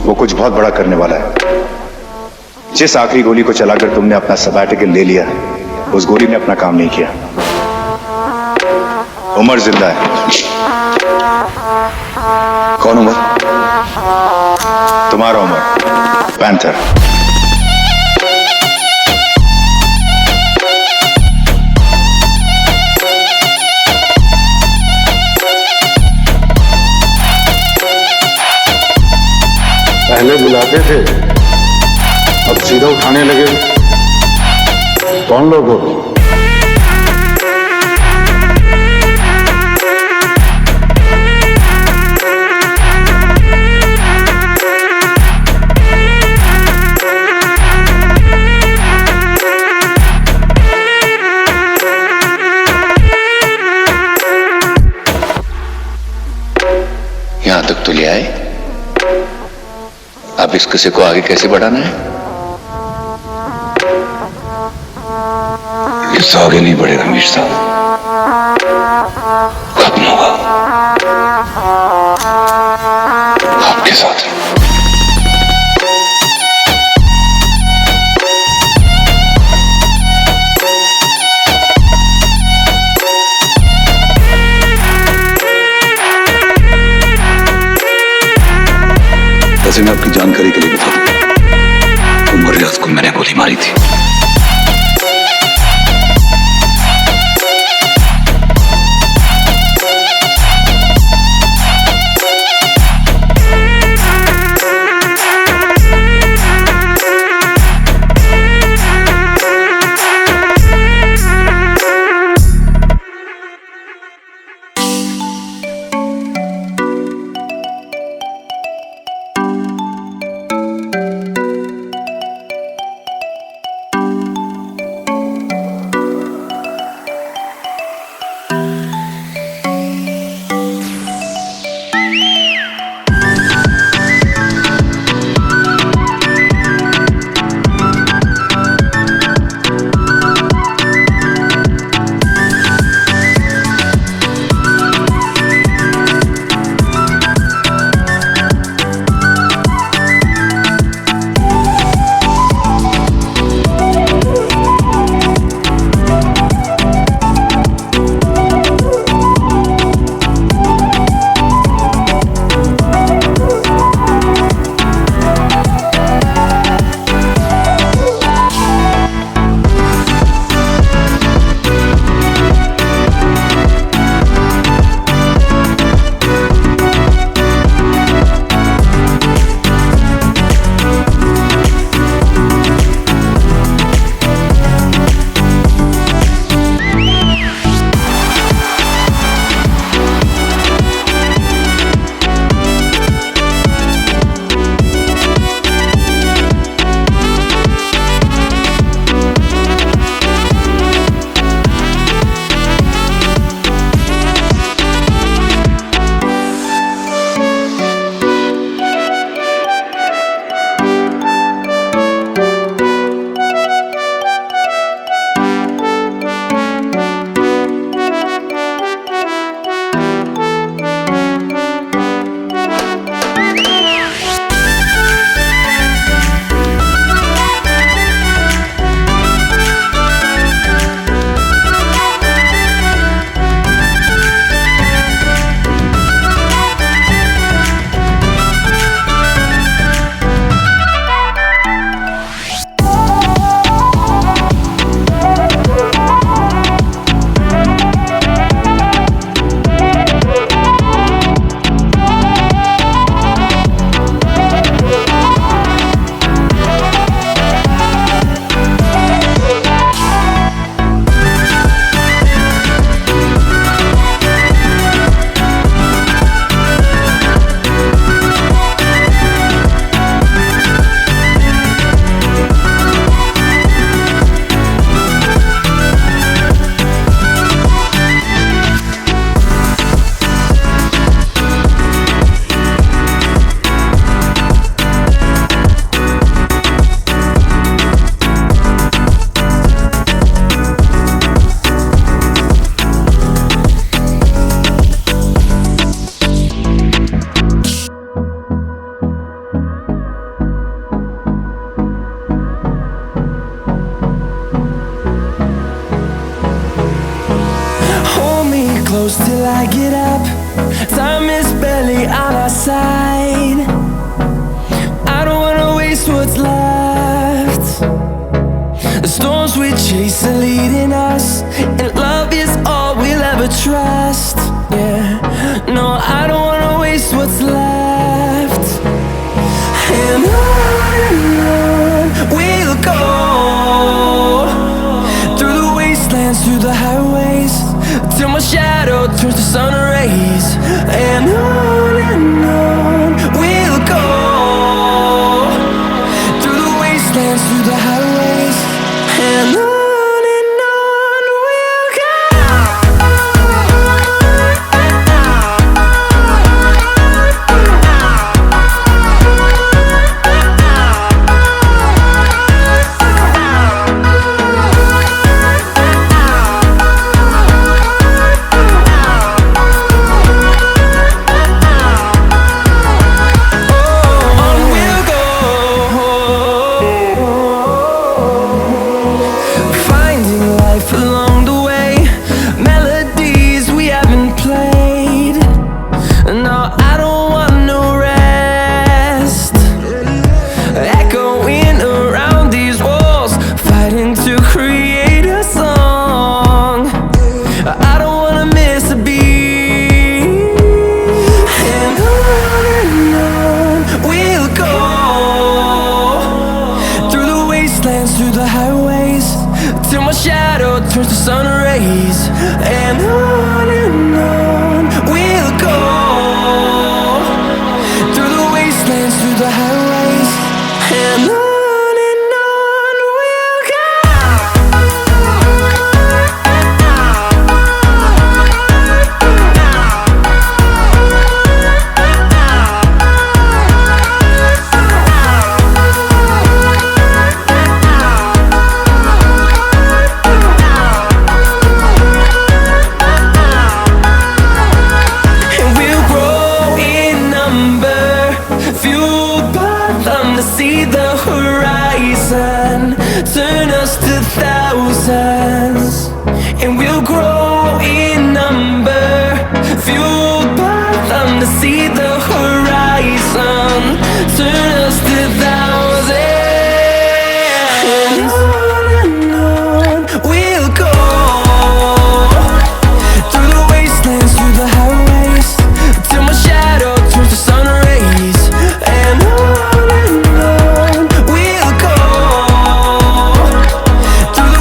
वो कुछ बहुत बड़ा करने वाला है। जिस आखिरी गोली को चलाकर तुमने अपना सबैटिकल ले लिया, उस गोली ने अपना काम नहीं किया। उमर जिंदा है। कौन उमर? तुम्हारा उमर, पैंथर। पहले बुलाते थे, अब सीधा उठाने लगे। कौन लोग हो? यहां तक तो ले आए, अब इस किस्से को आगे कैसे बढ़ाना है? किस्सा आगे नहीं बढ़ेगा मीर साहब, खत्म होगा आपके साथ। वैसे मैं आपकी जानकारी के लिए बता दूं, उमर रियाज को मैंने गोली मारी थी। till I get up. Time is barely on our side. I don't wanna waste what's left. The storms we chase are leading us, and love is all we'll ever trust. Yeah, no, I don't wanna waste what's left. And on we'll go, through the wastelands, through the highways, till my shadow turns to sun rays. And on we'll go, through the wastelands, through the highways, and on we'll go. Along the way, melodies we haven't played. No, I don't want no rest. Echoing around these walls, fighting to create a song. I don't wanna miss a beat. And on we'll go, through the wastelands, through the highways, till my shadow turns to sun rays. And on we'll go, through the wastelands, through the highways, and on we'll go. See the horizon turn us to thousands, and we'll grow in number, fueled by them to see the horizon turn us to thousands. And on we'll go, through the wastelands, through the highways, till my shadow turns to sun rays. And on we'll go, through the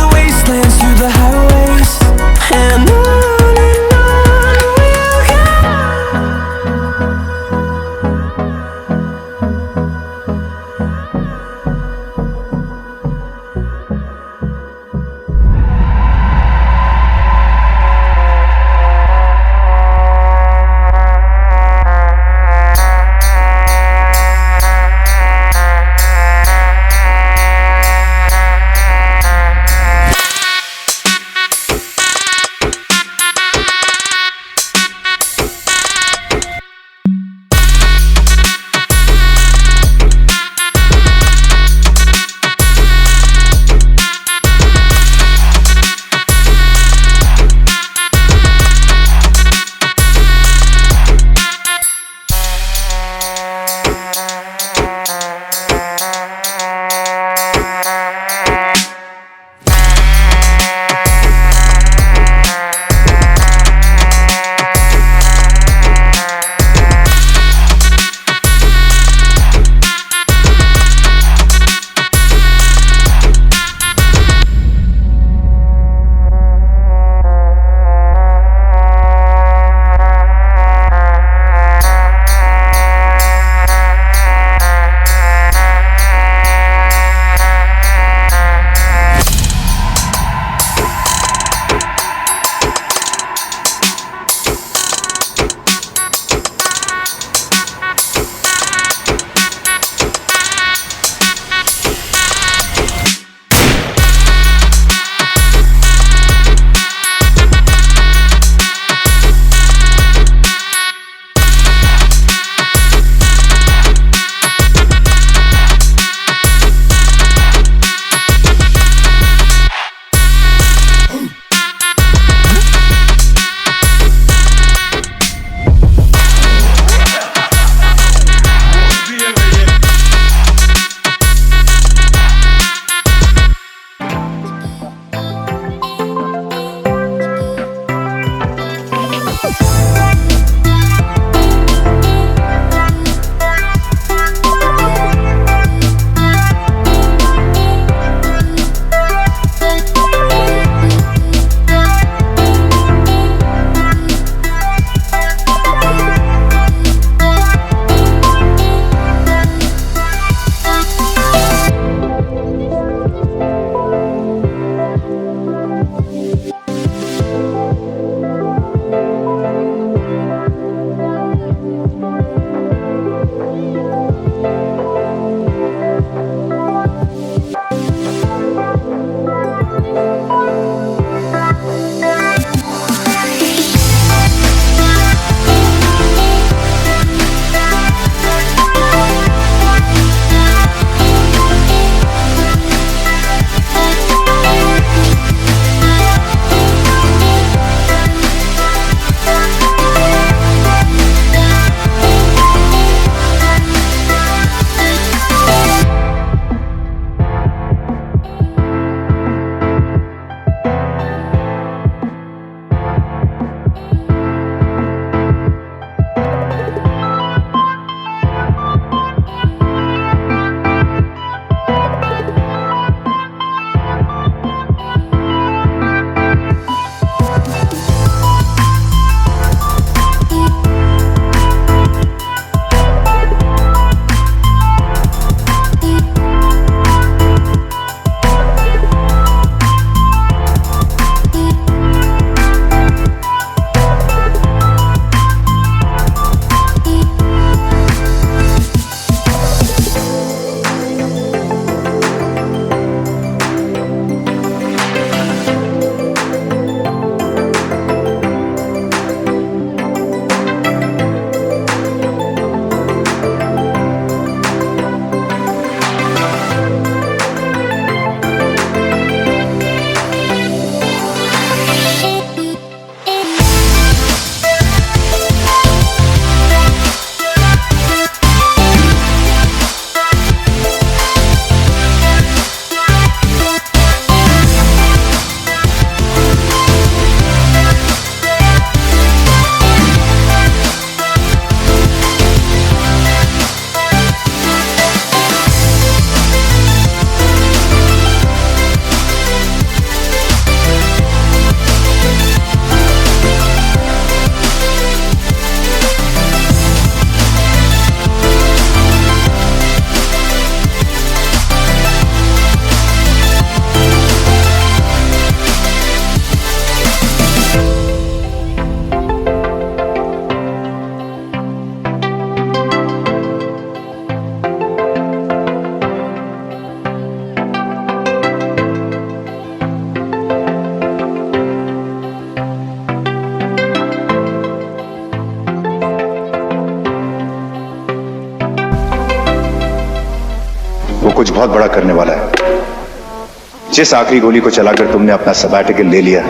कुछ बहुत बड़ा करने वाला है। जिस आखिरी गोली को चलाकर तुमने अपना सबैटिकल ले लिया,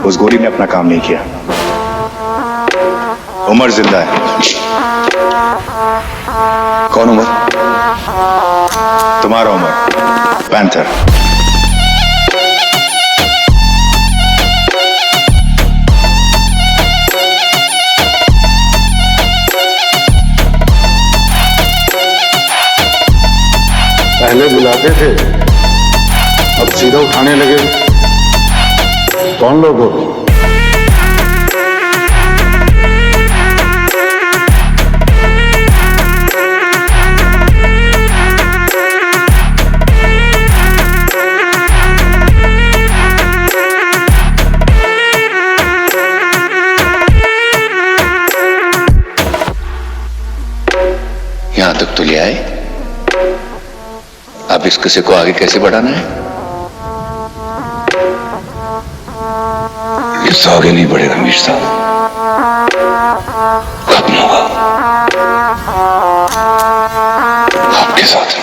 उस गोली ने अपना काम नहीं किया। उमर जिंदा है। कौन उमर? तुम्हारा उमर, पैंथर। पहले बुलाते थे, अब सीधा उठाने लगे। कौन लोग हो? यहां तक तो ले आए, अब इस किस्से को आगे कैसे बढ़ाना है? किस्सा आगे नहीं बढ़ेगा मीर साहब, खत्म होगा आपके साथ।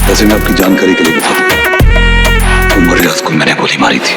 वैसे मैं आपकी जानकारी के लिए बता दूं, उमर रियाज को मैंने गोली मारी थी।